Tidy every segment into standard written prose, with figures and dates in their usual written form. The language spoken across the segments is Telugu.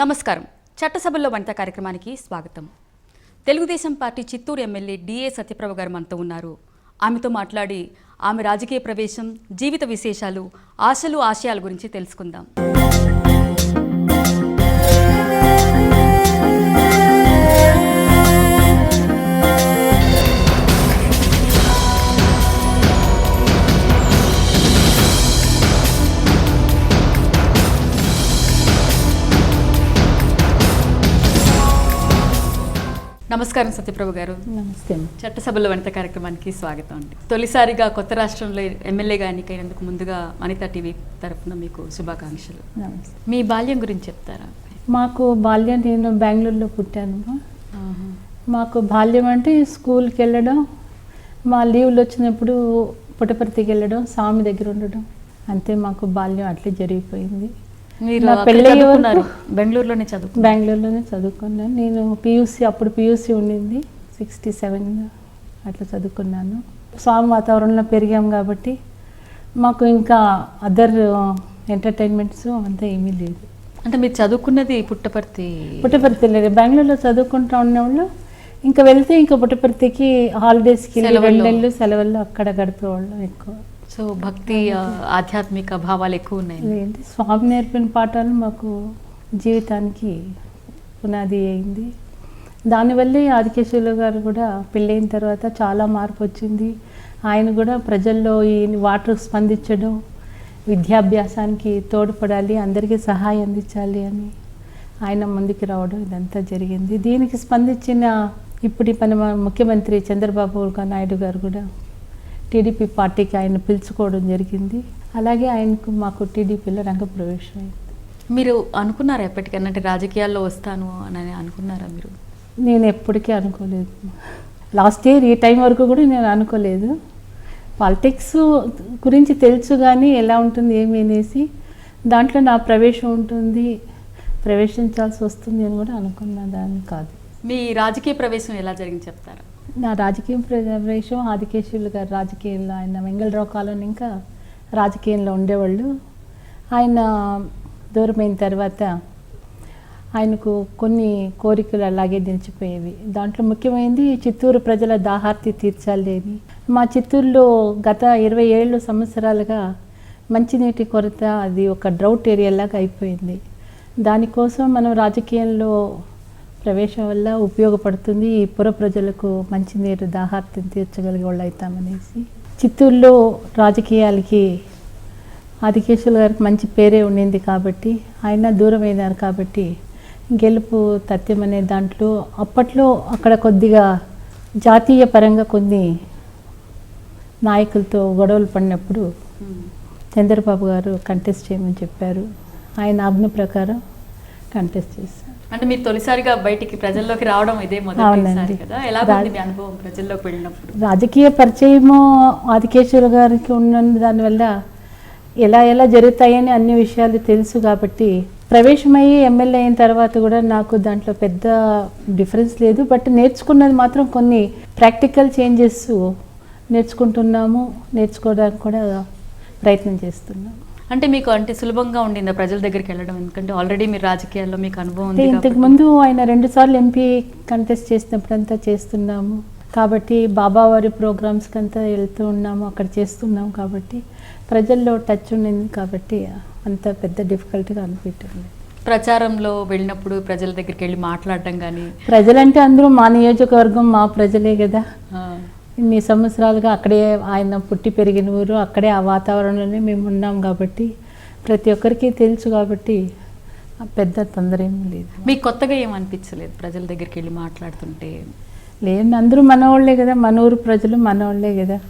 నమస్కారం. చట్టసభల్లో వనిత కార్యక్రమానికి స్వాగతం. Telugu Desam party Chittoor MLA DA Satyaprabha garu మనతో ఉన్నారు. ఆమెతో మాట్లాడి ఆమె రాజకీయ ప్రవేశం, జీవిత విశేషాలు, ఆశలు, ఆశయాల గురించి తెలుసుకుందాం. నమస్కారం సత్యప్రభ గారు. నమస్తే. చట్టసభలో వనిత కార్యక్రమానికి స్వాగతం అండి. తొలిసారిగా కొత్త రాష్ట్రంలో ఎమ్మెల్యేగా ఎన్నికైనందుకు ముందుగా వనిత టీవీ తరఫున మీకు శుభాకాంక్షలు. నమస్తే. మీ బాల్యం గురించి చెప్తారా? మాకు బాల్యం, నేను బెంగళూరులో పుట్టాను. మాకు బాల్యం అంటే స్కూల్కి వెళ్ళడం, మా లీవ్లు వచ్చినప్పుడు పుట్టపర్తికి వెళ్ళడం, స్వామి దగ్గర ఉండడం, అంతే. మాకు బాల్యం అట్లే జరిగిపోయింది. మీరు పెళ్ళయ్యారు బెంగళూరులోనే చదువుకున్నాను. నేను పియూసీ, అప్పుడు పియూసీ ఉండింది, 67 అట్లా చదువుకున్నాను. స్వామి వాతావరణంలో పెరిగాం కాబట్టి మాకు ఇంకా అదర్ ఎంటర్టైన్మెంట్స్ అంతా ఏమీ లేదు. అంటే మీరు చదువుకున్నది పుట్టపర్తి లేదు, బెంగళూరులో చదువుకుంటా ఉన్నవాళ్ళు ఇంకా వెళ్తే ఇంకా పుట్టపర్తికి హాలిడేస్కి 2 నెలలు సెలవుల్లో అక్కడ గడిపేవాళ్ళం ఎక్కువ. సో భక్తి, ఆధ్యాత్మిక భావాలు ఎక్కువ ఉన్నాయి. స్వామి నేర్పిన పాఠాలు మాకు జీవితానికి పునాది అయింది. దానివల్లే ఆదికేశవులు గారు కూడా పెళ్ళైన తర్వాత చాలా మార్పు వచ్చింది. ఆయన కూడా ప్రజల్లో ఈ వాటర్ స్పందించడం, విద్యాభ్యాసానికి తోడ్పడాలి, అందరికీ సహాయం అందించాలి అని ఆయన ముందుకు రావడం, ఇదంతా జరిగింది. దీనికి స్పందించిన ఇప్పటి ముఖ్యమంత్రి చంద్రబాబు నాయుడు గారు కూడా టీడీపీ పార్టీకి ఆయన పిలుచుకోవడం జరిగింది. అలాగే ఆయనకు మాకు టీడీపీలో రంగప్రవేశం అయింది. మీరు అనుకున్నారా ఎప్పటికన్నా అంటే రాజకీయాల్లో వస్తాను అని అనుకున్నారా మీరు? నేను ఎప్పటికీ అనుకోలేదు. లాస్ట్ ఇయర్ ఈ టైం వరకు కూడా నేను అనుకోలేదు. పాలిటిక్స్ గురించి తెలుసు కానీ ఎలా ఉంటుంది ఏమి అనేసి, దాంట్లో నా ప్రవేశం ఉంటుంది, ప్రవేశించాల్సి వస్తుంది అని కూడా అనుకున్నా, దాన్ని కాదు. మీ రాజకీయ ప్రవేశం ఎలా జరిగింది చెప్తారా? నా రాజకీయ ప్రవేశం ఆదికేశవులు గారు రాజకీయంలో, ఆయన వెంగళరావు కాలంలో ఇంకా రాజకీయంలో ఉండేవాళ్ళు. ఆయన దూరమైన తర్వాత ఆయనకు కొన్ని కోరికలు అలాగే నిలిచిపోయేవి. దాంట్లో ముఖ్యమైనది చిత్తూరు ప్రజల దాహార్తి తీర్చాలి అని. మా చిత్తూరులో గత 27 సంవత్సరాలుగా మంచినీటి కొరత, అది ఒక డ్రౌట్ ఏరియాలాగా అయిపోయింది. దానికోసం మనం రాజకీయంలో ప్రవేశం వల్ల ఉపయోగపడుతుంది, ఈ పుర ప్రజలకు మంచినీరు దాహార్తిని తీర్చగలిగే వాళ్ళు అవుతామనేసి చిత్తూరులో రాజకీయాలకి ఆదికేశవులు గారికి మంచి పేరే ఉండింది కాబట్టి, ఆయన దూరమైనారు కాబట్టి గెలుపు తథ్యం అనే దాంట్లో అప్పట్లో అక్కడ కొద్దిగా జాతీయ పరంగా కొన్ని నాయకులతో గొడవలు పడినప్పుడు చంద్రబాబు గారు కంటెస్ట్ చేయమని చెప్పారు. ఆయన ఆజ్ఞ ప్రకారం కంటెస్ట్ చేశారు. అంటే మీరు తొలిసారిగా బయటికి ప్రజల్లోకి రావడం ఇదే మొదటిసారి కదా? ఎలా ఉంది మీ అనుభవం ప్రజల్లోకి వెళ్ళినప్పుడు? రాజకీయ పరిచయము ఆదికేశవులు గారికి ఉన్న దానివల్ల ఎలా జరుగుతాయని అన్ని విషయాలు తెలుసు కాబట్టి, ప్రవేశమయ్యి ఎమ్మెల్యే అయిన తర్వాత కూడా నాకు దాంట్లో పెద్ద డిఫరెన్స్ లేదు. బట్ నేర్చుకున్నది మాత్రం కొన్ని ప్రాక్టికల్ చేంజెస్ నేర్చుకోవడానికి కూడా ప్రయత్నం చేస్తున్నాం. అంటే మీకు అంటే సులభంగా ఉండిందా ప్రజల దగ్గరికి వెళ్ళడం? ఎందుకంటే ఆల్రెడీ మీరు రాజకీయాల్లో మీకు అనుభవం ఉంది. ఇంతకుముందు ఆయన 2 సార్లు ఎంపీ కంటెస్ట్ చేసినప్పుడంతా చేస్తున్నాము కాబట్టి, బాబావారి ప్రోగ్రామ్స్కి అంతా వెళ్తూ ఉన్నాము, అక్కడ చేస్తున్నాము కాబట్టి ప్రజల్లో టచ్ ఉండింది కాబట్టి అంత పెద్ద డిఫికల్ట్గా అనిపించలేదు. ప్రచారంలో వెళ్ళినప్పుడు ప్రజల దగ్గరికి వెళ్ళి మాట్లాడటం కానీ, ప్రజలంటే అందరూ మా నియోజకవర్గం మా ప్రజలే కదా, ఇన్ని సంవత్సరాలుగా అక్కడే ఆయన పుట్టి పెరిగిన ఊరు, అక్కడే ఆ వాతావరణంలోనే మేము ఉన్నాం కాబట్టి ప్రతి ఒక్కరికి తెలుసు కాబట్టి పెద్ద తొందర ఏమీ లేదు. మీకు కొత్తగా ఏమనిపించలేదు ప్రజల దగ్గరికి వెళ్ళి మాట్లాడుతుంటే? లేదు, అందరూ మనవాళ్లే కదా, మన ఊరు ప్రజలు మనవాళ్లే కదా,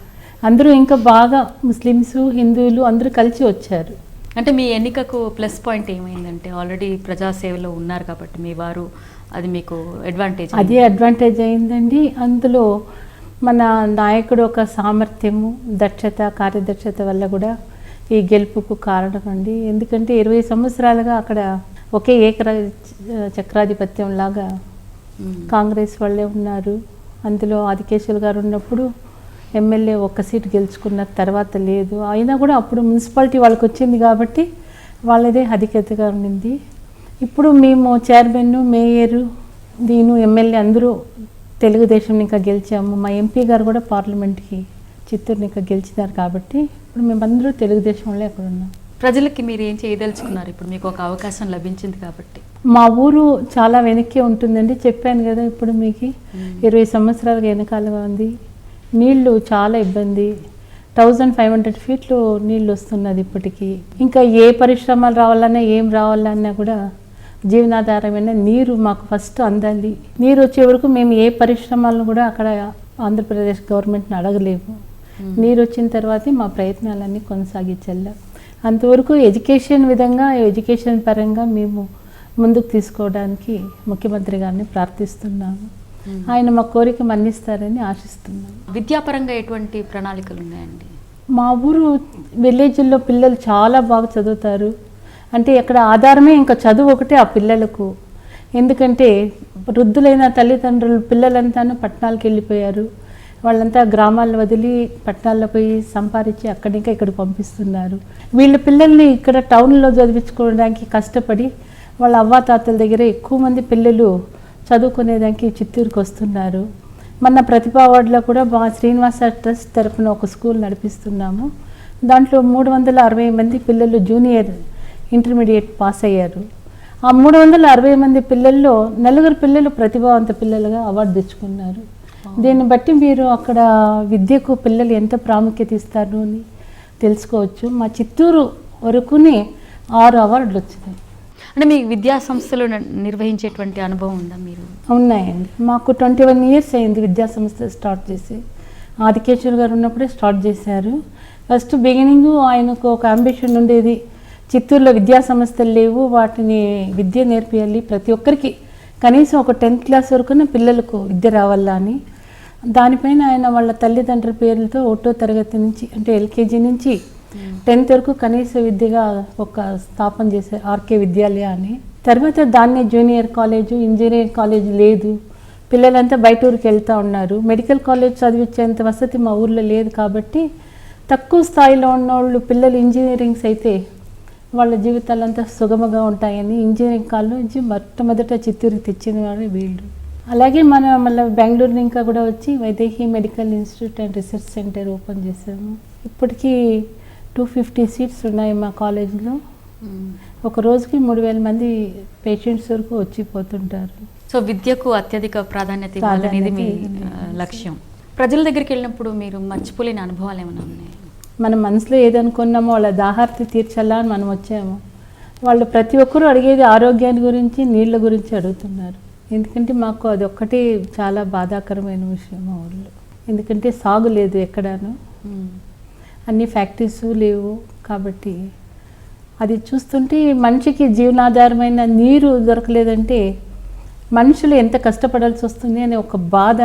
అందరూ ఇంకా బాగా ముస్లిమ్స్, హిందువులు అందరూ కలిసి వచ్చారు. అంటే మీ ఎన్నికకు ప్లస్ పాయింట్ ఏమైందంటే ఆల్రెడీ ప్రజాసేవలో ఉన్నారు కాబట్టి మీ వారు, అది మీకు అడ్వాంటేజ్? అదే అడ్వాంటేజ్ అయిందండి. అందులో మన నాయకుడు ఒక సామర్థ్యము, దక్షత, కార్యదక్షత వల్ల కూడా ఈ గెలుపుకు కారణం అండి. ఎందుకంటే 20 సంవత్సరాలుగా అక్కడ ఒకే చక్రాధిపత్యం లాగా కాంగ్రెస్ వాళ్ళే ఉన్నారు. అందులో ఆదికేశవులు గారు ఉన్నప్పుడు ఎమ్మెల్యే 1 సీటు గెలుచుకున్న తర్వాత లేదు, అయినా కూడా అప్పుడు మున్సిపాలిటీ వాళ్ళకి వచ్చింది కాబట్టి వాళ్ళదే అధికతగా ఉండింది. ఇప్పుడు మేము చైర్మన్, మేయరు, ఎమ్మెల్యే అందరూ తెలుగుదేశం ఇంకా గెలిచాము. మా ఎంపీ గారు కూడా పార్లమెంట్కి చిత్తూరుని ఇంకా గెలిచినారు కాబట్టి ఇప్పుడు మేమందరూ తెలుగుదేశంలో అక్కడ ఉన్నాం. ప్రజలకి మీరు ఏం చేయదలుచుకున్నారు? ఇప్పుడు మీకు ఒక అవకాశం లభించింది కాబట్టి. మా ఊరు చాలా వెనక్కి ఉంటుందండి, చెప్పాను కదా ఇప్పుడు మీకు 20 సంవత్సరాలుగా వెనకాలగా ఉంది. నీళ్లు చాలా ఇబ్బంది, 1500 ఫీట్లు నీళ్ళు వస్తున్నది ఇప్పటికీ. ఇంకా ఏ పరిశ్రమలు రావాలన్నా ఏం రావాలన్నా కూడా జీవనాధారమైన నీరు మాకు ఫస్ట్ అందాలి. నీరు వచ్చే వరకు మేము ఏ పరిశ్రమలను కూడా అక్కడ ఆంధ్రప్రదేశ్ గవర్నమెంట్ని అడగలేము. నీరు వచ్చిన తర్వాతే మా ప్రయత్నాలన్నీ కొనసాగించాలి. అంతవరకు ఎడ్యుకేషన్ పరంగా మేము ముందుకు తీసుకోవడానికి ముఖ్యమంత్రి గారిని ప్రార్థిస్తున్నాము. ఆయన మా కోరిక మన్నిస్తారని ఆశిస్తున్నాము. విద్యాపరంగా ఎటువంటి ప్రణాళికలు ఉన్నాయండి? మా ఊరు విలేజ్లో పిల్లలు చాలా బాగా చదువుతారు. అంటే అక్కడ ఆధారమే ఇంకా చదువు ఒకటే ఆ పిల్లలకు. ఎందుకంటే వృద్ధులైన తల్లిదండ్రులు పిల్లలంతా పట్టణాలకు వెళ్ళిపోయారు. వాళ్ళంతా గ్రామాలను వదిలి పట్టణాల్లో పోయి సంపాదించి అక్కడికి ఇక్కడ పంపిస్తున్నారు. వీళ్ళ పిల్లల్ని ఇక్కడ టౌన్లో చదివించుకోవడానికి కష్టపడి వాళ్ళ అవ్వాతాతల దగ్గర ఎక్కువ మంది పిల్లలు చదువుకునేదానికి చిత్తూరుకు వస్తున్నారు. మన ప్రతిభా అవార్డులో కూడా మా శ్రీనివాస ట్రస్ట్ తరఫున ఒక స్కూల్ నడిపిస్తున్నాము. దాంట్లో 360 మంది పిల్లలు జూనియర్ ఇంటర్మీడియట్ పాస్ అయ్యారు. ఆ 360 మంది పిల్లల్లో 4 పిల్లలు ప్రతిభావంత పిల్లలుగా అవార్డు తెచ్చుకున్నారు. దీన్ని బట్టి మీరు అక్కడ విద్యకు పిల్లలు ఎంత ప్రాముఖ్యత ఇస్తారు అని తెలుసుకోవచ్చు. మా చిత్తూరు వరకునే 6 అవార్డులు వచ్చినాయి. అంటే మీ విద్యా సంస్థలు నిర్వహించేటువంటి అనుభవం ఉందా మీరు? ఉన్నాయండి, మాకు 21 ఇయర్స్ అయింది విద్యా సంస్థ స్టార్ట్ చేసి. ఆదికేశ్వర్ గారు ఉన్నప్పుడే స్టార్ట్ చేశారు. ఫస్ట్ బిగినింగ్ ఆయనకు ఒక అంబిషన్ ఉండేది, చిత్తూరులో విద్యా సంస్థలు లేవు, వాటిని విద్య నేర్పియాలి, ప్రతి ఒక్కరికి కనీసం ఒక 10th క్లాస్ వరకునే పిల్లలకు విద్య రావాలా అని. దానిపైన ఆయన వాళ్ళ తల్లిదండ్రుల పేర్లతో 1వ తరగతి నుంచి అంటే ఎల్కేజీ నుంచి 10th వరకు కనీస విద్యగా ఒక స్థాపన చేశారు, ఆర్కే విద్యాలయ అని. తర్వాత దాన్నే జూనియర్ కాలేజు, ఇంజనీరింగ్ కాలేజ్ లేదు, పిల్లలంతా బయట ఊరికి వెళ్తూ ఉన్నారు. మెడికల్ కాలేజ్ చదివించేంత వసతి మా ఊర్లో లేదు కాబట్టి తక్కువ స్థాయిలో ఉన్నవాళ్ళు పిల్లలు ఇంజనీరింగ్స్ అయితే వాళ్ళ జీవితాలంతా సుగమగా ఉంటాయని ఇంజనీరింగ్ కాలేజ్ మొట్టమొదట చిత్తూరుకి తెచ్చిన వారు వీళ్ళు. అలాగే మనం మళ్ళీ బెంగళూరు ఇంకా కూడా వచ్చి Vaidehi medical institute and research centre open చేసాము. ఇప్పటికీ 250 సీట్స్ ఉన్నాయి మా కాలేజ్లో. ఒక రోజుకి 3000 మంది పేషెంట్స్ వరకు వచ్చిపోతుంటారు. సో విద్యకు అత్యధిక ప్రాధాన్యత ఇవ్వాలనేది మీ లక్ష్యం. ప్రజల దగ్గరికి వెళ్ళినప్పుడు మీరు మర్చిపోలేని అనుభవాలు ఏమైనా ఉన్నాయి? మనం మనసులో ఏదనుకున్నామో వాళ్ళ దాహార్తి తీర్చాలా అని మనం వచ్చాము. వాళ్ళు ప్రతి ఒక్కరూ అడిగేది ఆరోగ్యాన్ని గురించి, నీళ్ళ గురించి అడుగుతున్నారు. ఎందుకంటే మాకు అది ఒక్కటి చాలా బాధాకరమైన విషయం మా ఊళ్ళో. ఎందుకంటే సాగు లేదు ఎక్కడాను, అన్ని ఫ్యాక్టరీస్ లేవు కాబట్టి అది చూస్తుంటే మనిషికి జీవనాధారమైన నీరు దొరకలేదంటే మనుషులు ఎంత కష్టపడాల్సి వస్తుంది అనే ఒక బాధ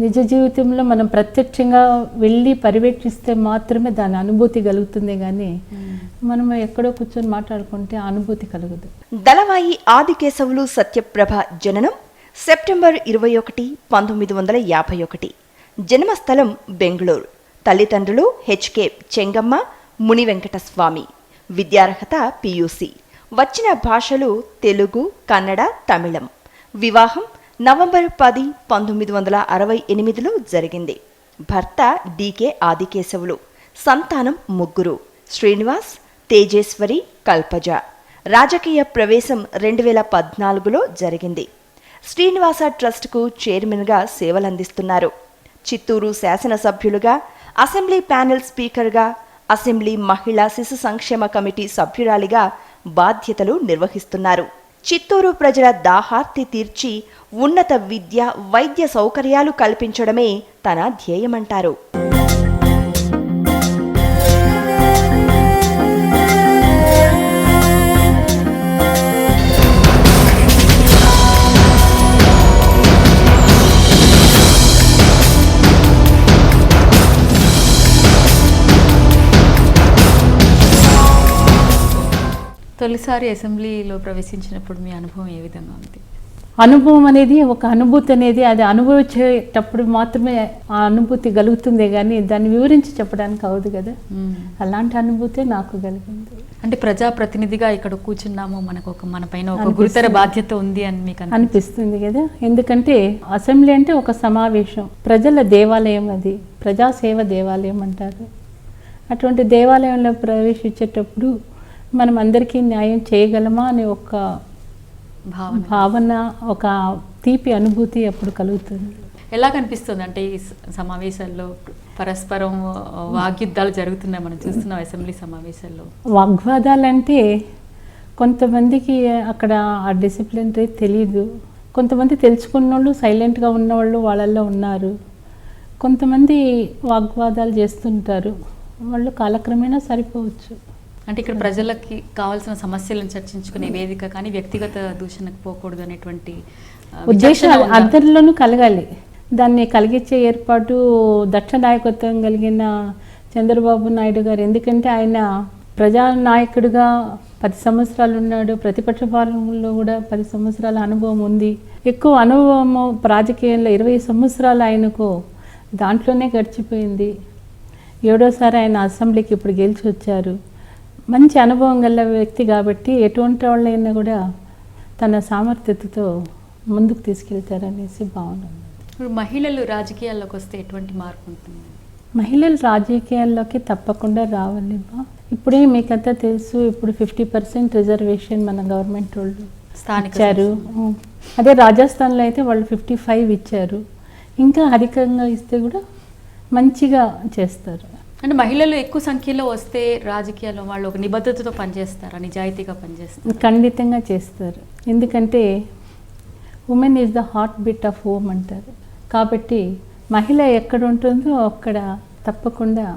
నిజ జీవితంలో మనం ప్రత్యక్షంగా వెళ్ళి పర్యవేక్షిస్తే మాత్రమే దాని అనుభూతి కలుగుతుంది. కానీ మనం ఎక్కడో కూర్చొని మాట్లాడుకుంటే అనుభూతి కలగదు. దళవాయి ఆదికేశవులు సత్యప్రభ జననం సెప్టెంబర్ 21, 1951. జన్మస్థలం బెంగళూరు. తల్లిదండ్రులు హెచ్కే చెంగమ్మ, ముని వెంకటస్వామి. విద్యార్హత PUC. వచ్చిన భాషలు తెలుగు, కన్నడ, తమిళం. వివాహం నవంబర్ 10, 1968లో జరిగింది. భర్త DK ఆదికేశవులు. సంతానం 3: శ్రీనివాస్, తేజేశ్వరి, కల్పజ. రాజకీయ ప్రవేశం 2014లో జరిగింది. శ్రీనివాస ట్రస్ట్కు చైర్మన్గా సేవలందిస్తున్నారు. చిత్తూరు శాసనసభ్యులుగా, అసెంబ్లీ ప్యానెల్ స్పీకర్గా, అసెంబ్లీ మహిళా శిశు సంక్షేమ కమిటీ సభ్యురాలిగా బాధ్యతలు నిర్వహిస్తున్నారు. చిత్తూరు ప్రజల దాహార్తి తీర్చి ఉన్నత విద్య, వైద్య సౌకర్యాలు కల్పించడమే తన ధ్యేయమంటారు. తొలిసారి అసెంబ్లీలో ప్రవేశించినప్పుడు మీ అనుభవం ఏ విధంగా ఉంది? అనుభవం అనేది ఒక అనుభూతి అనేది అది అనుభవించేటప్పుడు మాత్రమే ఆ అనుభూతి కలుగుతుందే కానీ దాన్ని వివరించి చెప్పడానికి అవదు కదా. అలాంటి అనుభూతే నాకు కలిగింది. అంటే ప్రజాప్రతినిధిగా ఇక్కడ కూర్చున్నాము, మనకు మన పైన ఒక గురుతర బాధ్యత ఉంది అని మీకు అనిపిస్తుంది కదా. ఎందుకంటే అసెంబ్లీ అంటే ఒక సమావేశం, ప్రజల దేవాలయం, అది ప్రజాసేవ దేవాలయం అంటారు. అటువంటి దేవాలయంలో ప్రవేశించేటప్పుడు మనం అందరికీ న్యాయం చేయగలమా అనే ఒక భావన, ఒక తీపి అనుభూతి అప్పుడు కలుగుతుంది. ఎలా కనిపిస్తుంది అంటే ఈ సమావేశాల్లో పరస్పరం వాగ్యుద్ధాలు జరుగుతున్నాయి, మనం చూస్తున్నాం అసెంబ్లీ సమావేశాల్లో. వాగ్వాదాలంటే కొంతమందికి అక్కడ ఆ డిసిప్లిన్ తెలియదు, కొంతమంది తెలుసుకున్న వాళ్ళు సైలెంట్గా ఉన్నవాళ్ళు వాళ్ళల్లో ఉన్నారు, కొంతమంది వాగ్వాదాలు చేస్తుంటారు, వాళ్ళు కాలక్రమేణా సరిపోవచ్చు. అంటే ఇక్కడ ప్రజలకి కావాల్సిన సమస్యలను చర్చించుకునే వేదిక కానీ వ్యక్తిగత దూషణకు పోకూడదు అనేటువంటి ఉద్దేశాలు అందరిలోనూ కలగాలి. దాన్ని కలిగించే ఏర్పాటు దక్ష నాయకత్వం కలిగిన చంద్రబాబు నాయుడు గారు. ఎందుకంటే ఆయన ప్రజానాయకుడిగా 10 సంవత్సరాలు ఉన్నాడు, ప్రతిపక్ష పాలనలో కూడా 10 సంవత్సరాల అనుభవం ఉంది. ఎక్కువ అనుభవము రాజకీయంలో 20 సంవత్సరాలు ఆయనకు దాంట్లోనే గడిచిపోయింది. 7వసారి ఆయన అసెంబ్లీకి ఇప్పుడు గెలిచి వచ్చారు. మంచి అనుభవం గల వ్యక్తి కాబట్టి ఎటువంటి వాళ్ళైనా కూడా తన సామర్థ్యతతో ముందుకు తీసుకెళ్తారనేసి భావన. ఇప్పుడు మహిళలు రాజకీయాల్లోకి వస్తే ఎటువంటి మార్పు ఉంటుంది? మహిళలు రాజకీయాల్లోకి తప్పకుండా రావాలి. ఇప్పుడే మీకంతా తెలుసు, ఇప్పుడు 50% రిజర్వేషన్ మన గవర్నమెంట్ వాళ్ళు ఇచ్చారు. అదే రాజస్థాన్లో అయితే వాళ్ళు 55 ఇచ్చారు. ఇంకా అధికంగా ఇస్తే కూడా మంచిగా చేస్తారు. అంటే మహిళలు ఎక్కువ సంఖ్యలో వస్తే రాజకీయాల్లో వాళ్ళు ఒక నిబద్ధతతో పనిచేస్తారా, నిజాయితీగా పనిచేస్తారు? ఖండితంగా చేస్తారు. ఎందుకంటే women is the heart beat of home అంటారు. కాబట్టి మహిళ ఎక్కడ ఉంటుందో అక్కడ తప్పకుండా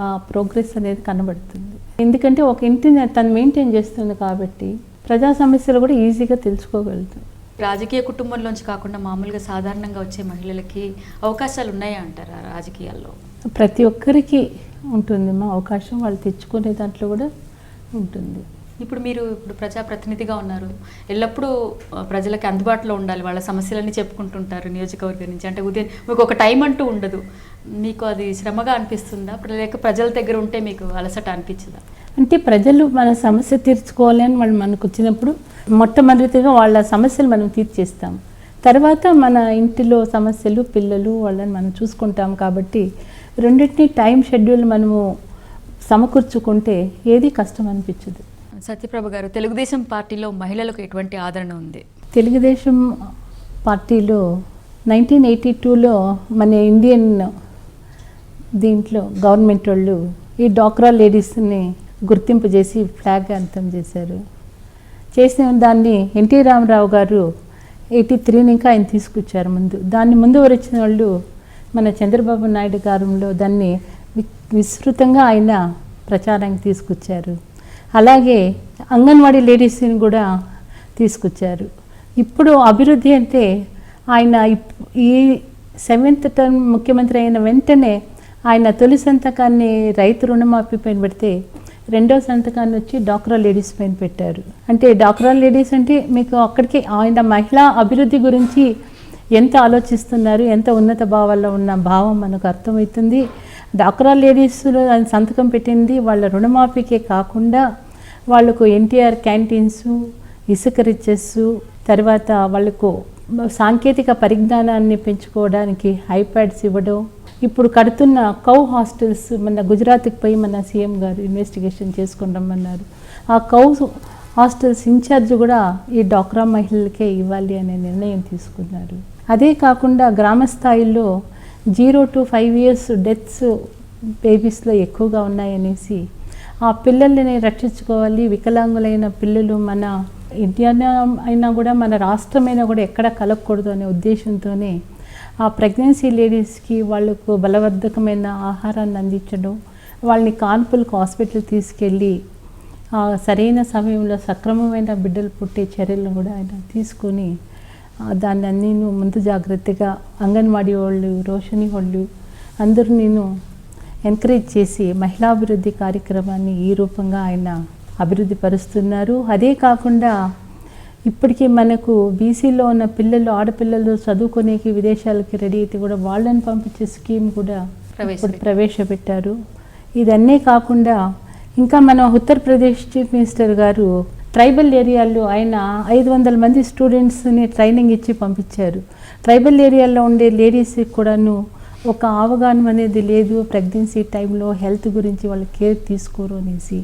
ఆ ప్రోగ్రెస్ అనేది కనబడుతుంది. ఎందుకంటే ఒక ఇంటిని తను మెయింటైన్ చేస్తుంది కాబట్టి ప్రజా సమస్యలు కూడా ఈజీగా తెలుసుకోగలుగుతుంది. రాజకీయ కుటుంబంలోంచి కాకుండా మామూలుగా సాధారణంగా వచ్చే మహిళలకి అవకాశాలు ఉన్నాయా అంటారా రాజకీయాల్లో? ప్రతి ఒక్కరికి ఉంటుంది మా అవకాశం, వాళ్ళు తెచ్చుకునే దాంట్లో కూడా ఉంటుంది. ఇప్పుడు ప్రజాప్రతినిధిగా ఉన్నారు, ఎల్లప్పుడూ ప్రజలకి అందుబాటులో ఉండాలి, వాళ్ళ సమస్యలన్నీ చెప్పుకుంటుంటారు నియోజకవర్గం నుంచి. అంటే ఉదయం మీకు ఒక టైం అంటూ ఉండదు, మీకు అది శ్రమగా అనిపిస్తుందా, లేక ప్రజల దగ్గర ఉంటే మీకు అలసట అనిపించదా? అంటే ప్రజలు మన సమస్య తీర్చుకోవాలి అని వాళ్ళు మనకు వచ్చినప్పుడు మొట్టమొదటిగా వాళ్ళ సమస్యలు మనం తీర్చేస్తాం, తర్వాత మన ఇంటిలో సమస్యలు, పిల్లలు, వాళ్ళని మనం చూసుకుంటాం. కాబట్టి రెండింటినీ టైం షెడ్యూల్ మనము సమకూర్చుకుంటే ఏది కష్టం అనిపించదు. సత్యప్రభ గారు, తెలుగుదేశం పార్టీలో మహిళలకు ఎటువంటి ఆదరణ ఉంది? తెలుగుదేశం పార్టీలో 1982లో మన ఇండియన్ దీంట్లో గవర్నమెంట్ వాళ్ళు ఈ డాక్రా లేడీస్ని గుర్తింపు చేసి ఫ్లాగ్ అంతం చేశారు. చేసిన దాన్ని ఎన్టీ రామారావు గారు 83 ఇంకా ఆయన తీసుకొచ్చారు. దాన్ని ముందు వచ్చిన వాళ్ళు మన చంద్రబాబు నాయుడు గారంలో దాన్ని విస్తృతంగా ఆయన ప్రచారానికి తీసుకొచ్చారు. అలాగే అంగన్వాడీ లేడీస్ని కూడా తీసుకొచ్చారు. ఇప్పుడు అభివృద్ధి అంటే ఆయన ఈ 7th టర్మ్ ముఖ్యమంత్రి అయిన వెంటనే ఆయన తొలి సంతకాన్ని రైతు రుణమాఫీ పైన పెడితే 2వ సంతకాన్ని వచ్చి డాక్రా లేడీస్ పైన పెట్టారు. అంటే డాక్రా లేడీస్ అంటే మీకు అక్కడికి ఆయన మహిళా అభివృద్ధి గురించి ఎంత ఆలోచిస్తున్నారు, ఎంత ఉన్నత భావాల్లో ఉన్న భావం మనకు అర్థమవుతుంది. డాక్రా లేడీస్లో ఆయన సంతకం పెట్టింది వాళ్ళ రుణమాఫీకే కాకుండా వాళ్ళకు ఎన్టీఆర్ క్యాంటీన్స్, ఇసుక రిచెస్, తర్వాత వాళ్ళకు సాంకేతిక పరిజ్ఞానాన్ని పెంచుకోవడానికి ఐప్యాడ్స్ ఇవ్వడం, ఇప్పుడు కడుతున్న కౌ హాస్టల్స్ మన గుజరాత్కి పోయి మన సీఎం గారు ఇన్వెస్టిగేషన్ చేసుకుని రమ్మన్నారు. ఆ కౌ హాస్టల్స్ ఇన్ఛార్జ్ కూడా ఈ డాక్రా మహిళలకే ఇవ్వాలి అనే నిర్ణయం తీసుకున్నారు. అదే కాకుండా గ్రామ స్థాయిలో 0 to 5 years డెత్స్ బేబీస్లో ఎక్కువగా ఉన్నాయనేసి ఆ పిల్లల్ని రక్షించుకోవాలి. వికలాంగులైన పిల్లలు మన ఇండియా అయినా కూడా మన రాష్ట్రమైనా కూడా ఎక్కడ కలగకూడదు అనే ఉద్దేశంతోనే ఆ ప్రెగ్నెన్సీ లేడీస్కి వాళ్ళకు బలవర్ధకమైన ఆహారాన్ని అందించడం, వాళ్ళని కాన్పులకు హాస్పిటల్ తీసుకెళ్ళి సరైన సమయంలో సక్రమమైన బిడ్డలు పుట్టే చర్యలను కూడా ఆయన తీసుకొని దాన్ని అన్నీ ముందు జాగ్రత్తగా అంగన్వాడీ వాళ్ళు, రోషని వాళ్ళు అందరూ నేను ఎంకరేజ్ చేసి మహిళాభివృద్ధి కార్యక్రమాన్ని ఈ రూపంగా ఆయన అభివృద్ధి పరుస్తున్నారు. అదే కాకుండా ఇప్పటికీ మనకు బీసీలో ఉన్న పిల్లలు ఆడపిల్లలు చదువుకునేకి విదేశాలకి రెడీ అయితే కూడా వాళ్ళని పంపించే స్కీమ్ కూడా ఇప్పుడు ప్రవేశపెట్టారు. ఇదన్నీ కాకుండా ఇంకా మన ఉత్తరప్రదేశ్ చీఫ్ మినిస్టర్ గారు ట్రైబల్ ఏరియాల్లో ఆయన 500 మంది స్టూడెంట్స్ని ట్రైనింగ్ ఇచ్చి పంపించారు. ట్రైబల్ ఏరియాల్లో ఉండే లేడీస్కి కూడాను ఒక అవగాహన అనేది లేదు, ప్రెగ్నెన్సీ టైంలో హెల్త్ గురించి వాళ్ళు కేర్ తీసుకోరు అనేసి.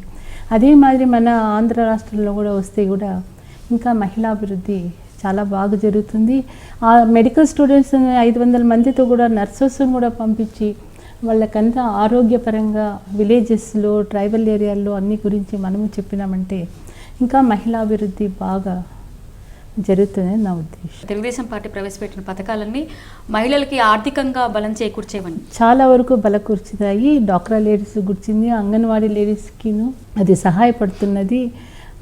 అదే మాదిరి మన ఆంధ్ర రాష్ట్రంలో కూడా వస్తే కూడా ఇంకా మహిళాభివృద్ధి చాలా బాగా జరుగుతుంది. ఆ మెడికల్ స్టూడెంట్స్ 500 మందితో కూడా నర్సెస్ని కూడా పంపించి వాళ్ళకంతా ఆరోగ్యపరంగా విలేజెస్లో ట్రైబల్ ఏరియాల్లో అన్ని గురించి మనము చెప్పినామంటే ఇంకా మహిళాభివృద్ధి బాగా జరుగుతుందని నా ఉద్దేశం. తెలుగుదేశం పార్టీ ప్రవేశపెట్టిన పథకాలన్నీ మహిళలకి ఆర్థికంగా బలం చేకూర్చేవని చాలా వరకు బలకూర్చుతాయి. డాక్రా లేడీస్ గుర్చింది, అంగన్వాడీ లేడీస్కిను అది సహాయపడుతున్నది.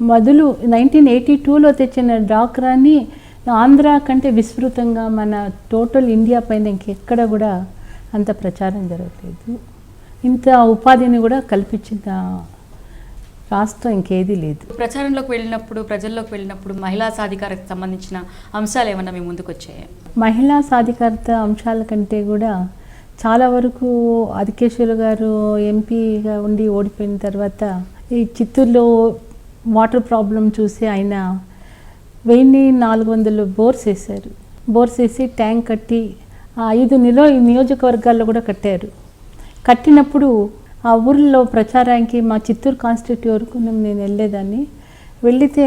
మొదలు 1982లో తెచ్చిన డాక్రాని ఆంధ్ర కంటే విస్తృతంగా మన టోటల్ ఇండియా పైన ఇంకెక్కడ కూడా అంత ప్రచారం జరగలేదు. ఇంత ఉపాధిని కూడా కల్పించిన రాష్ట్రం ఇంకేదీ లేదు. ప్రచారంలోకి వెళ్ళినప్పుడు, ప్రజల్లోకి వెళ్ళినప్పుడు మహిళా సాధికారతకు సంబంధించిన అంశాలు ఏమన్నా మీ ముందుకు వచ్చాయి? మహిళా సాధికారత అంశాల కంటే కూడా చాలా వరకు ఆదికేశ్వర గారు ఎంపీగా ఉండి ఓడిపోయిన తర్వాత ఈ చిత్తూరులో వాటర్ ప్రాబ్లం చూసి ఆయన 1400 బోర్స్ వేశారు. బోర్స్ వేసి ట్యాంక్ కట్టి 5 నియోజకవర్గాల్లో కూడా కట్టారు. కట్టినప్పుడు ఆ ఊర్లో ప్రచారానికి మా చిత్తూరు కాన్స్టిట్యూట్ వరకు నేను వెళ్ళేదాన్ని. వెళితే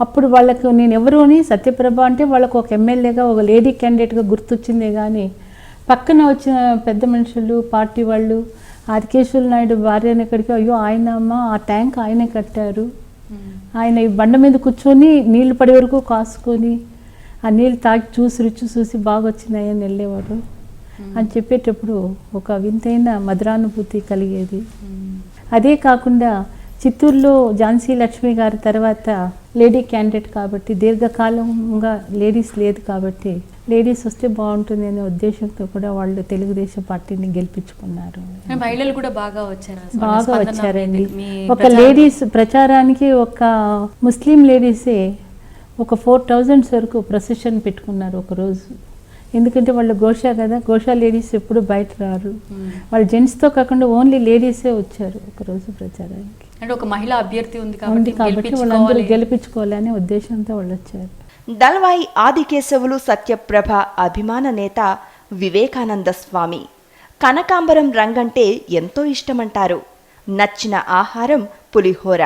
అప్పుడు వాళ్ళకు నేను ఎవరు అని సత్యప్రభ అంటే వాళ్ళకు ఒక ఎమ్మెల్యేగా ఒక లేడీ క్యాండిడేట్గా గుర్తొచ్చిందే కానీ పక్కన వచ్చిన పెద్ద మనుషులు పార్టీ వాళ్ళు ఆదికేశ్వర నాయుడు భార్య ఎక్కడికి అయ్యో ఆయన అమ్మ ఆ ట్యాంక్ ఆయనే కట్టారు, ఆయన ఈ బండ మీద కూర్చొని నీళ్లు పడే వరకు కాసుకొని ఆ నీళ్ళు తాగి రుచి చూసి బాగా వచ్చినాయని వెళ్ళేవారు అని చెప్పేటప్పుడు ఒక వింతైన మధురానుభూతి కలిగేది. అదే కాకుండా చిత్తూరులో ఝాన్సీ లక్ష్మి గారి తర్వాత లేడీ క్యాండిడేట్ కాబట్టి దీర్ఘకాలంగా లేడీస్ లేదు కాబట్టి లేడీస్ వస్తే బాగుంటుంది అనే ఉద్దేశంతో కూడా వాళ్ళు తెలుగుదేశం పార్టీని గెలిపించుకున్నారు. మహిళలు కూడా బాగా వచ్చారండి. ఒక లేడీస్ ప్రచారానికి ఒక ముస్లిం లేడీసే ఒక 4000 వరకు ప్రొసెషన్ పెట్టుకున్నారు ఒకరోజు. ఎందుకంటే వాళ్ళు గోషా కదా, గోషా లేడీస్ ఎప్పుడు బయట రారు. వాళ్ళు జెంట్స్తో కాకుండా ఓన్లీ లేడీసే వచ్చారు ఒకరోజు ప్రచారానికి. అంటే ఒక మహిళా అభ్యర్థి ఉంది కాబట్టి వాళ్ళందరూ గెలిపించుకోవాలనే ఉద్దేశంతో వాళ్ళు వచ్చారు. దళవాయి ఆదికేశవులు సత్యప్రభ అభిమాన నేత వివేకానంద స్వామి. కనకాంబరం రంగంటే ఎంతో ఇష్టమంటారు. నచ్చిన ఆహారం పులిహోర.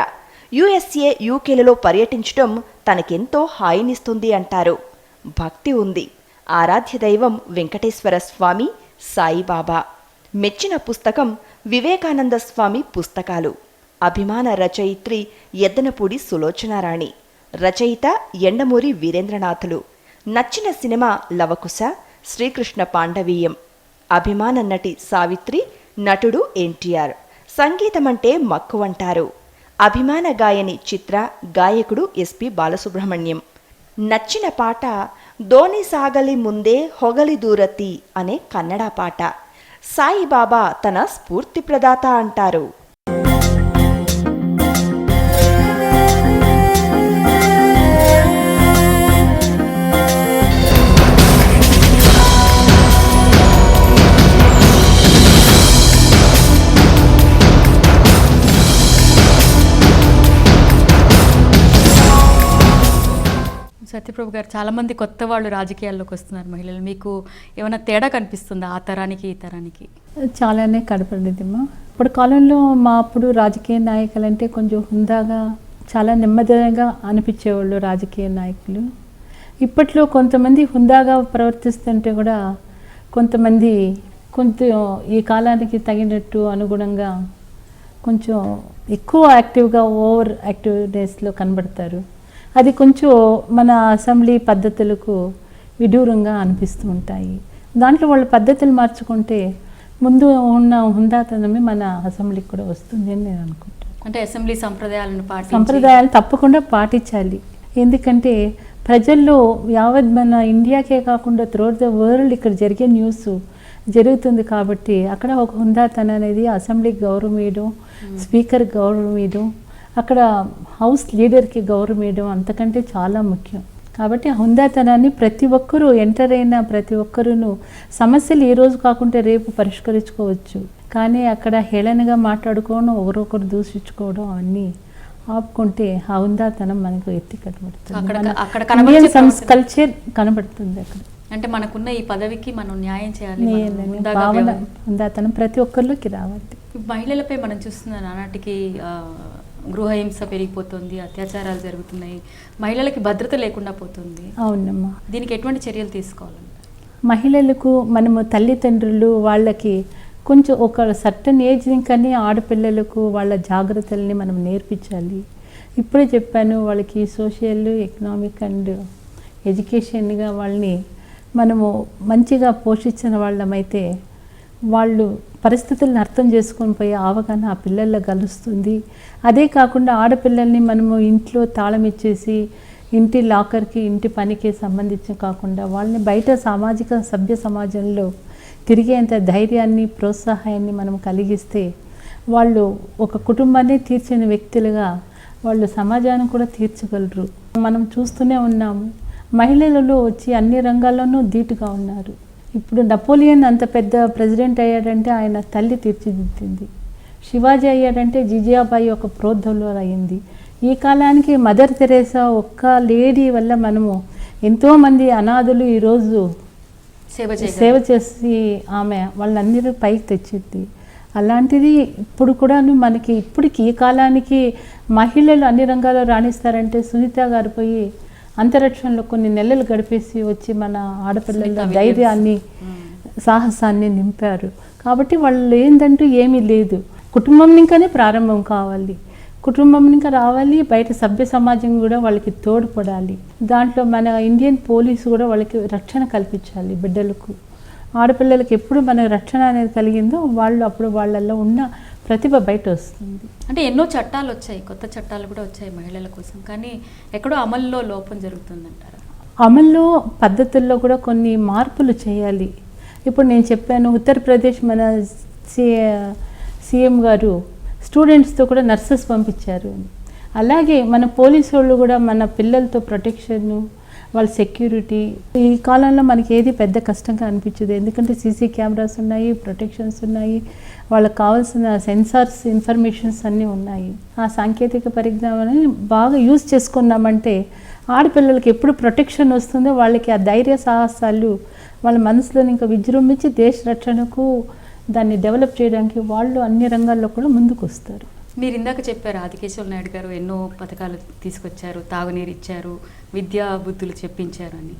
USA, UKలలో పర్యటించడం తనకెంతో హాయినిస్తుంది అంటారు. భక్తి ఉంది. ఆరాధ్య దైవం వెంకటేశ్వర స్వామి, సాయిబాబా. మెచ్చిన పుస్తకం వివేకానంద స్వామి పుస్తకాలు. అభిమాన రచయిత్రి ఎద్దనపూడి సులోచనారాణి. రచయిత ఎండమూరి వీరేంద్రనాథులు. నచ్చిన సినిమా లవకుశ, శ్రీకృష్ణ పాండవీయం. అభిమాన నటి సావిత్రి, నటుడు NTR. సంగీతమంటే మక్కువంటారు. అభిమాన గాయని చిత్ర, గాయకుడు SP బాలసుబ్రహ్మణ్యం. నచ్చిన పాట దోని సాగలి ముందే హొగలి దూరతి అనే కన్నడ పాట. సాయిబాబా తన స్ఫూర్తి ప్రదాత అంటారు. సత్యప్రభు గారు, చాలామంది కొత్త వాళ్ళు రాజకీయాల్లోకి వస్తున్నారు మహిళలు. మీకు ఏమైనా తేడా కనిపిస్తుందా ఆ తరానికి ఈ తరానికి? చాలానే కనపడేదమ్మా. ఇప్పుడు కాలంలో మా అప్పుడు రాజకీయ నాయకులంటే కొంచెం హుందాగా చాలా నెమ్మదిగా అనిపించేవాళ్ళు రాజకీయ నాయకులు. ఇప్పట్లో కొంతమంది హుందాగా ప్రవర్తిస్తుంటే కూడా కొంతమంది కొంచెం ఈ కాలానికి తగినట్టు అనుగుణంగా కొంచెం ఎక్కువ యాక్టివ్గా ఓవర్ యాక్టివ్నెస్లో కనబడతారు. అది కొంచెం మన అసెంబ్లీ పద్ధతులకు విదూరంగా అనిపిస్తూ ఉంటాయి. దాంట్లో వాళ్ళ పద్ధతులు మార్చుకుంటే ముందు ఉన్న హుందాతనమే మన అసెంబ్లీకి కూడా వస్తుంది అని నేను అనుకుంటాను. అంటే అసెంబ్లీ సంప్రదాయాలు తప్పకుండా పాటించాలి. ఎందుకంటే ప్రజల్లో యావత్ మన ఇండియాకే కాకుండా త్రూఅవుట్ ద వరల్డ్ ఇక్కడ జరిగే న్యూస్ జరుగుతుంది కాబట్టి అక్కడ ఒక హుందాతనం అనేది అసెంబ్లీకి గౌరవం ఇవ్వడం, స్పీకర్ గౌరవం ఇవ్వడం అక్కడ హౌస్ లీడర్కి గౌరవం ఇవ్వడం అంతకంటే చాలా ముఖ్యం. కాబట్టి ఆ హుందాతనాన్ని ప్రతి ఒక్కరూ ఎంటర్ అయిన ప్రతి ఒక్కరూ సమస్యలు ఈ రోజు కాకుంటే రేపు పరిష్కరించుకోవచ్చు. కానీ అక్కడ హేళనగా మాట్లాడుకోవడం, ఒకరొకరు దూషించుకోవడం అవన్నీ ఆపుకుంటే ఆ హుందాతనం మనకు ఎత్తి కనబడుతుంది. కల్చర్ కనబడుతుంది అక్కడ. అంటే మనకున్న ఈ పదవికి మనం న్యాయం చేయాలి, భావన హుందాతనం ప్రతి ఒక్కరిలోకి రావాలి. మహిళలపై మనం చూస్తున్నాం నానాటికి గృహహింస పెరిగిపోతుంది, అత్యాచారాలు జరుగుతున్నాయి, మహిళలకి భద్రత లేకుండా పోతుంది. అవునమ్మా. దీనికి ఎటువంటి చర్యలు తీసుకోవాలండి? మహిళలకు మనము తల్లిదండ్రులు వాళ్ళకి కొంచెం ఒక సర్టన్ ఏజ్ కానీ ఆడపిల్లలకు వాళ్ళ జాగ్రత్తల్ని మనం నేర్పించాలి. ఇప్పుడే చెప్పాను, వాళ్ళకి సోషల్, ఎకనామిక్ అండ్ ఎడ్యుకేషన్గా వాళ్ళని మనము మంచిగా పోషించిన వాళ్ళమైతే వాళ్ళు పరిస్థితులను అర్థం చేసుకొని పోయే అవగాహన ఆ పిల్లల్లో కలుస్తుంది. అదే కాకుండా ఆడపిల్లల్ని మనము ఇంట్లో తాళం ఇచ్చేసి ఇంటి లాకర్కి, ఇంటి పనికి సంబంధించి కాకుండా వాళ్ళని బయట సభ్య సమాజంలో తిరిగేంత ధైర్యాన్ని, ప్రోత్సాహాన్ని మనం కలిగిస్తే వాళ్ళు ఒక కుటుంబాన్ని తీర్చిన వ్యక్తులుగా వాళ్ళు సమాజాన్ని కూడా తీర్చగలరు. మనం చూస్తూనే ఉన్నాము, మహిళలలో వచ్చి అన్ని రంగాల్లోనూ ధీటుగా ఉన్నారు. ఇప్పుడు నెపోలియన్ అంత పెద్ద ప్రెసిడెంట్ అయ్యాడంటే ఆయన తల్లి తీర్చిదిద్దింది. శివాజీ అయ్యాడంటే జిజియాబాయి ఒక ప్రోద్బలం అయింది. ఈ కాలానికి మదర్ తెరేసా ఒక్క లేడీ వల్ల మనము ఎంతోమంది అనాథులు ఈరోజు సేవ చేసి ఆమె వాళ్ళందరూ పైకి తెచ్చింది. అలాంటిది ఇప్పుడు కూడా మనకి ఇప్పటికి ఈ కాలానికి మహిళలు అన్ని రంగాల్లో రాణిస్తారంటే సునీత గారు పోయి అంతరిక్షంలో కొన్ని నెలలు గడిపేసి వచ్చి మన ఆడపిల్లల ధైర్యాన్ని, సాహసాన్ని నింపారు. కాబట్టి వాళ్ళు ఏందంటూ ఏమీ లేదు. కుటుంబం ఇంకానే ప్రారంభం కావాలి, కుటుంబం ఇంకా రావాలి, బయట సభ్య సమాజం కూడా వాళ్ళకి తోడ్పడాలి. దాంట్లో మన ఇండియన్ పోలీసు కూడా వాళ్ళకి రక్షణ కల్పించాలి. బిడ్డలకు, ఆడపిల్లలకి ఎప్పుడు మన రక్షణ అనేది కలిగిందో వాళ్ళు అప్పుడు వాళ్ళల్లో ఉన్న ప్రతిభ బయట వస్తుంది. అంటే ఎన్నో చట్టాలు వచ్చాయి, కొత్త చట్టాలు కూడా వచ్చాయి మహిళల కోసం, కానీ ఎక్కడో అమల్లో లోపం జరుగుతుందంటారా? అమల్లో పద్ధతుల్లో కూడా కొన్ని మార్పులు చేయాలి. ఇప్పుడు నేను చెప్పాను, ఉత్తరప్రదేశ్ మన సీఎం గారు స్టూడెంట్స్తో కూడా నర్సెస్ పంపించారు. అలాగే మన పోలీసు వాళ్ళు కూడా మన పిల్లలతో ప్రొటెక్షన్, వాళ్ళ సెక్యూరిటీ ఈ కాలంలో మనకి ఏది పెద్ద కష్టంగా అనిపించదు. ఎందుకంటే సీసీ కెమెరాస్ ఉన్నాయి, ప్రొటెక్షన్స్ ఉన్నాయి, వాళ్ళకి కావాల్సిన సెన్సార్స్, ఇన్ఫర్మేషన్స్ అన్నీ ఉన్నాయి. ఆ సాంకేతిక పరిజ్ఞానాన్ని బాగా యూజ్ చేసుకున్నామంటే ఆడపిల్లలకి ఎప్పుడు ప్రొటెక్షన్ వస్తుందో వాళ్ళకి ఆ ధైర్య సాహసాలు వాళ్ళ మనసులో ఇంకా విజృంభించి దేశ రక్షణకు దాన్ని డెవలప్ చేయడానికి వాళ్ళు అన్ని రంగాల్లో కూడా ముందుకు వస్తారు. మీరు ఇందాక చెప్పారు, ఆదికేశవ నాయుడు గారు ఎన్నో పథకాలు తీసుకొచ్చారు, తాగునీరు ఇచ్చారు, విద్యా బుద్ధులు చెప్పించారు అని.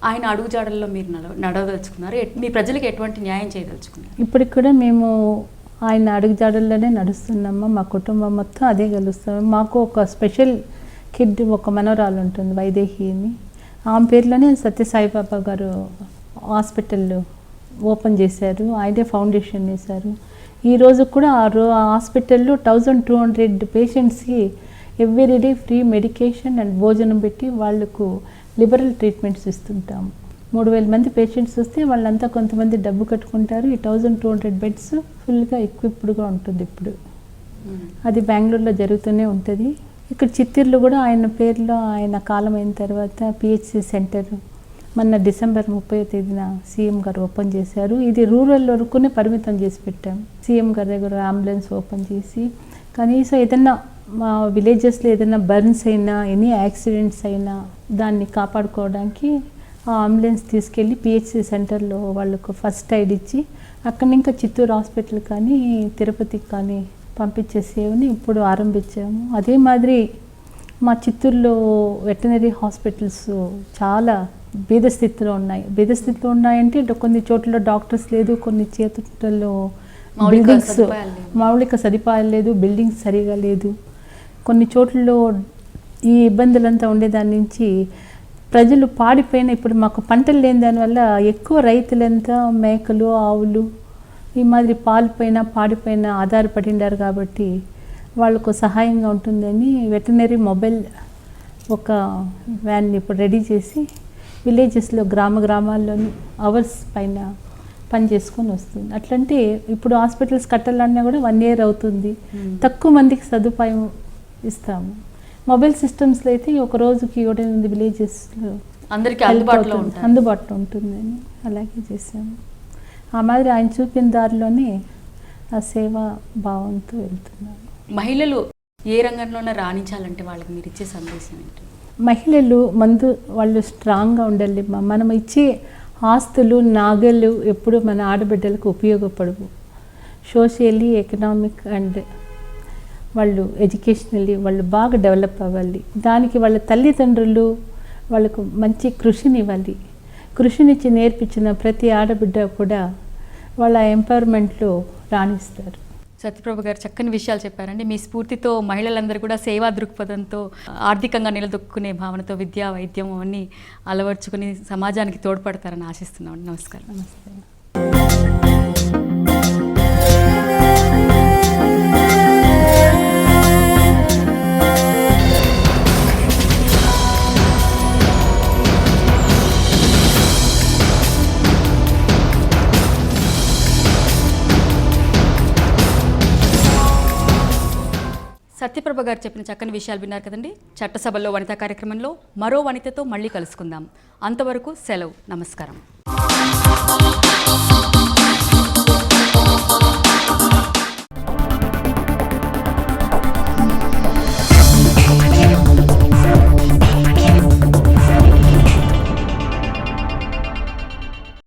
ఆయన అడుగుజాడల్లో మీరు నడవదలుచుకున్నారు. మీ ప్రజలకు ఎటువంటి న్యాయం చేయదలుచుకున్నారు? ఇప్పటికి కూడా మేము ఆయన అడుగుజాడల్లోనే నడుస్తున్నాము. మా కుటుంబం మొత్తం అదే కలుస్తాము. మాకు ఒక స్పెషల్ కిడ్, ఒక మనవరాలు ఉంటుంది, వైదేహి అని. ఆమె పేరులోనే సత్యసాయిబాబా గారు హాస్పిటల్ ఓపెన్ చేశారు, ఆయనే ఫౌండేషన్ వేశారు. ఈరోజు కూడా ఆ హాస్పిటల్లో 1200 పేషెంట్స్కి ఎవ్రీడే ఫ్రీ మెడికేషన్ అండ్ భోజనం పెట్టి వాళ్లకు లిబరల్ ట్రీట్మెంట్స్ ఇస్తుంటాము. 3000 మంది పేషెంట్స్ వస్తే వాళ్ళంతా కొంతమంది డబ్బు కట్టుకుంటారు. ఈ 1200 బెడ్స్ ఫుల్గా ఎక్విప్డ్గా ఉంటుంది. ఇప్పుడు అది బెంగళూరులో జరుగుతూనే ఉంటుంది. ఇక్కడ చిత్తూరులో కూడా ఆయన పేరులో ఆయన కాలం అయిన తర్వాత పిహెచ్సి సెంటర్ మొన్న డిసెంబర్ 30వ తేదీన సీఎం గారు ఓపెన్ చేశారు. ఇది రూరల్ వరకునే పరిమితం చేసి పెట్టాం. సీఎం గారి దగ్గర అంబులెన్స్ ఓపెన్ చేసి కనీసం ఏదైనా మా విలేజెస్లో ఏదైనా బర్న్స్ అయినా, ఎనీ యాక్సిడెంట్స్ అయినా దాన్ని కాపాడుకోవడానికి ఆ అంబులెన్స్ తీసుకెళ్ళి పిహెచ్సి సెంటర్లో వాళ్ళకు ఫస్ట్ ఎయిడ్ ఇచ్చి అక్కడి ఇంకా చిత్తూరు హాస్పిటల్ కానీ తిరుపతికి కానీ పంపించే సేవని ఇప్పుడు ఆరంభించాము. అదే మాదిరి మా చిత్తూరులో వెటనరీ హాస్పిటల్స్ చాలా బీద స్థితిలో ఉన్నాయంటే కొన్ని చోట్ల డాక్టర్స్ లేదు, కొన్ని చేతుల్లో బిల్డింగ్స్ మౌలిక సదుపాయాలు లేదు, బిల్డింగ్స్ సరిగా లేదు. కొన్ని చోట్లలో ఈ ఇబ్బందులంతా ఉండేదాని నుంచి ప్రజలు పాడిపోయిన, ఇప్పుడు మాకు పంటలు లేని దానివల్ల ఎక్కువ రైతులంతా మేకలు, ఆవులు ఈ మాదిరి పాడిపోయిన ఆధారపడిండారు. కాబట్టి వాళ్ళకు సహాయంగా ఉంటుందని వెటనరీ మొబైల్ ఒక వ్యాన్ ఇప్పుడు రెడీ చేసి విలేజెస్లో గ్రామాల్లోని అవర్స్ పైన పని చేసుకొని వస్తుంది. అట్లంటే ఇప్పుడు హాస్పిటల్స్ కట్టాలన్నా కూడా 1 year అవుతుంది. తక్కువ మందికి సదుపాయం ఇస్తాము. మొబైల్ సిస్టమ్స్లో అయితే ఒక రోజుకి 7-8 విలేజెస్లో అందరికీ అందుబాటులో ఉంటాయి. అందుబాటులో ఉంటుందని అలాగే చేసాము. ఆ మాదిరి ఆయన చూపిన దారిలోనే ఆ సేవా భావంతో వెళ్తున్నాను. మహిళలు ఏ రంగంలోనే రాణించాలంటే వాళ్ళకి మీరు ఇచ్చే సందేశం ఏంటి? మహిళలు వాళ్ళు స్ట్రాంగ్గా ఉండాలి. మనం ఇచ్చే ఆస్తులు నాగలు ఎప్పుడు మన ఆడబిడ్డలకు ఉపయోగపడవు. సోషల్లీ, ఎకనామిక్ అండ్ వాళ్ళు ఎడ్యుకేషనల్లీ వాళ్ళు బాగా డెవలప్ అవ్వాలి. దానికి వాళ్ళ తల్లిదండ్రులు వాళ్ళకు మంచి కృషినివ్వాలి. కృషినిచ్చి నేర్పించిన ప్రతి ఆడబిడ్డ కూడా వాళ్ళ ఎంపవర్మెంట్లో రాణిస్తారు. సత్యప్రభ గారు చక్కని విషయాలు చెప్పారండి. మీ స్ఫూర్తితో మహిళలందరూ కూడా సేవా దృక్పథంతో ఆర్థికంగా నిలదొక్కునే భావనతో విద్య, వైద్యం అన్నీ అలవర్చుకుని సమాజానికి తోడ్పడతారని ఆశిస్తున్నాం. నమస్కారం. నమస్తే. సత్యప్రభ గారు చెప్పిన చక్కని విషయాలు విన్నారు కదండి. చట్టసభలో వనితా కార్యక్రమంలో మరో వనితతో మళ్ళీ కలుసుకుందాం. అంతవరకు సెలవు. నమస్కారం.